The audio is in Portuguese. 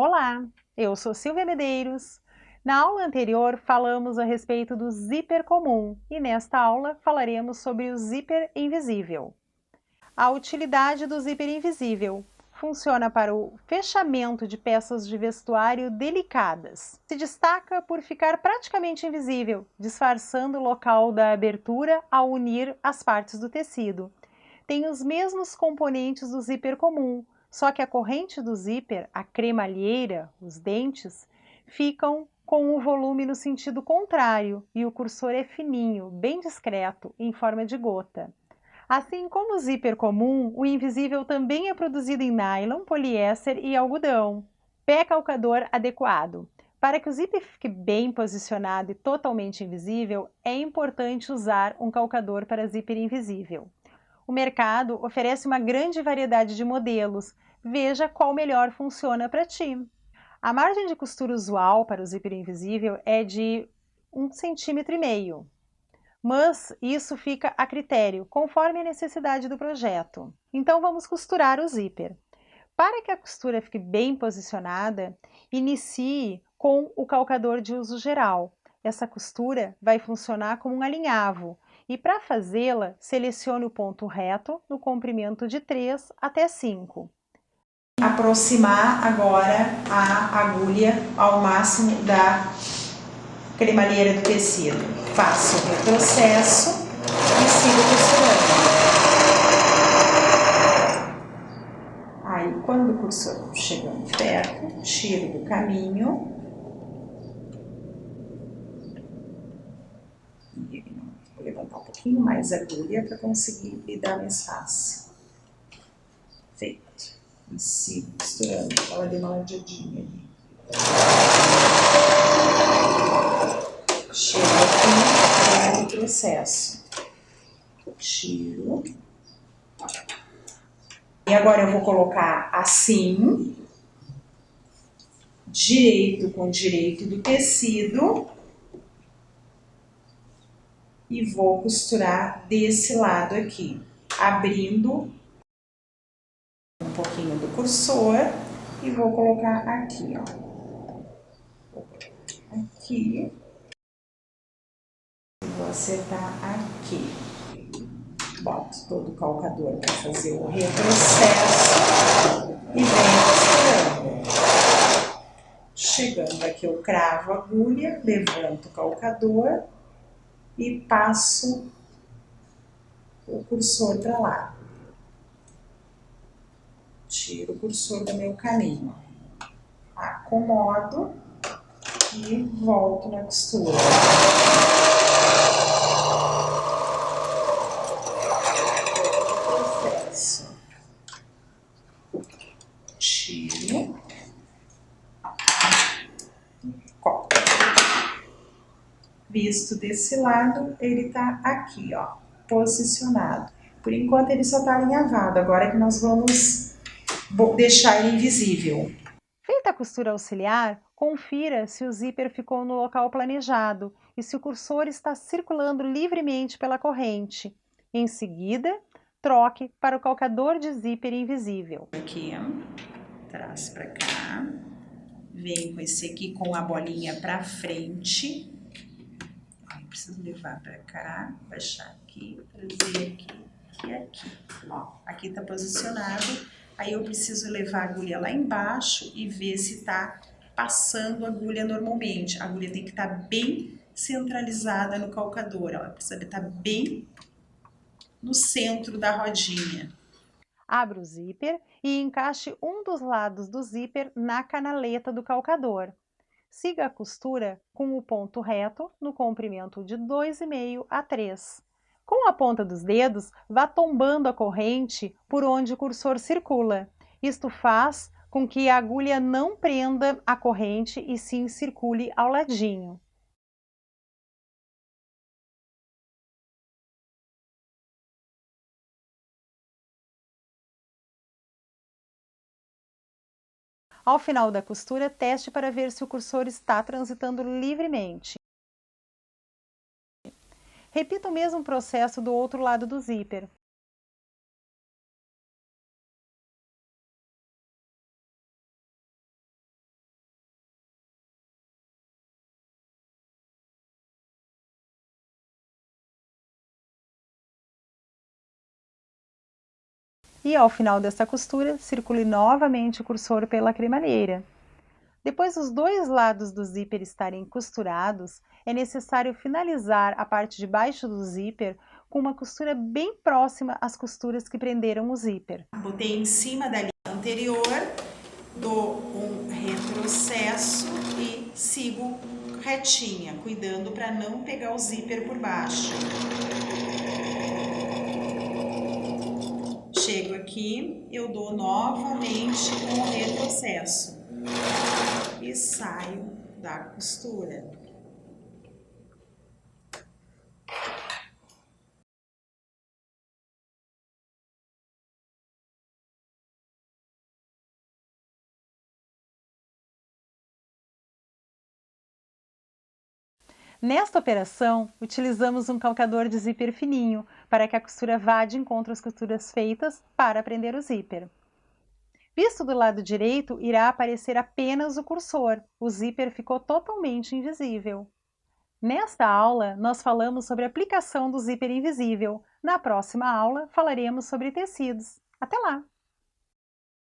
Olá, eu sou Silvia Medeiros. Na aula anterior falamos a respeito do zíper comum e nesta aula falaremos sobre o zíper invisível. A utilidade do zíper invisível funciona para o fechamento de peças de vestuário delicadas. Se destaca por ficar praticamente invisível, disfarçando o local da abertura ao unir as partes do tecido. Tem os mesmos componentes do zíper comum, só que a corrente do zíper, a cremalheira, os dentes, ficam com o volume no sentido contrário e o cursor é fininho, bem discreto, em forma de gota. Assim como o zíper comum, o invisível também é produzido em nylon, poliéster e algodão. Pé calcador adequado. Para que o zíper fique bem posicionado e totalmente invisível, é importante usar um calcador para zíper invisível. O mercado oferece uma grande variedade de modelos. Veja qual melhor funciona para ti. A margem de costura usual para o zíper invisível é de 1,5 cm, mas isso fica a critério, conforme a necessidade do projeto. Então vamos costurar o zíper. Para que a costura fique bem posicionada, inicie com o calcador de uso geral. Essa costura vai funcionar como um alinhavo e para fazê-la, selecione o ponto reto no comprimento de 3 até 5. Aproximar agora a agulha ao máximo da cremalheira do tecido. Faça o retrocesso e siga costurando. Aí, quando o cursor chegando perto, tiro do caminho. Vou levantar um pouquinho mais a agulha para conseguir lidar mais fácil. Feito. E sigo costurando. Ela deu uma ladinha ali. Chego aqui no processo. Tiro. E agora eu vou colocar assim, direito com direito do tecido, e vou costurar desse lado aqui, abrindo um pouquinho do cursor e vou colocar aqui, ó. Aqui. Vou acertar aqui. Boto todo o calcador para fazer o retrocesso e venho costurando. Chegando aqui eu cravo a agulha, levanto o calcador e passo o cursor para lá. Tiro o cursor do meu caminho. Acomodo e volto na costura. Processo. Tiro. Corto. Visto desse lado, ele tá aqui, ó, posicionado. Por enquanto ele só tá alinhavado, agora que nós vamos deixar ele invisível. Feita a costura auxiliar, confira se o zíper ficou no local planejado e se o cursor está circulando livremente pela corrente. Em seguida, troque para o calcador de zíper invisível. Aqui, traz para cá, vem com esse aqui com a bolinha para frente. Preciso levar para cá, baixar aqui, trazer aqui e aqui. Ó, aqui tá posicionado. Aí eu preciso levar a agulha lá embaixo e ver se tá passando a agulha normalmente. A agulha tem que estar bem centralizada no calcador, ela precisa estar bem no centro da rodinha. Abra o zíper e encaixe um dos lados do zíper na canaleta do calcador. Siga a costura com o ponto reto no comprimento de 2,5 a 3. Com a ponta dos dedos, vá tombando a corrente por onde o cursor circula. Isto faz com que a agulha não prenda a corrente e sim circule ao ladinho. Ao final da costura, teste para ver se o cursor está transitando livremente. Repita o mesmo processo do outro lado do zíper. E ao final desta costura, circule novamente o cursor pela cremalheira. Depois dos dois lados do zíper estarem costurados, é necessário finalizar a parte de baixo do zíper com uma costura bem próxima às costuras que prenderam o zíper. Botei em cima da linha anterior, dou um retrocesso e sigo retinha, cuidando para não pegar o zíper por baixo. Chego aqui, eu dou novamente um retrocesso e saio da costura. Nesta operação, utilizamos um calcador de zíper fininho para que a costura vá de encontro às costuras feitas para prender o zíper. Visto do lado direito, irá aparecer apenas o cursor, o zíper ficou totalmente invisível. Nesta aula, nós falamos sobre a aplicação do zíper invisível. Na próxima aula, falaremos sobre tecidos. Até lá!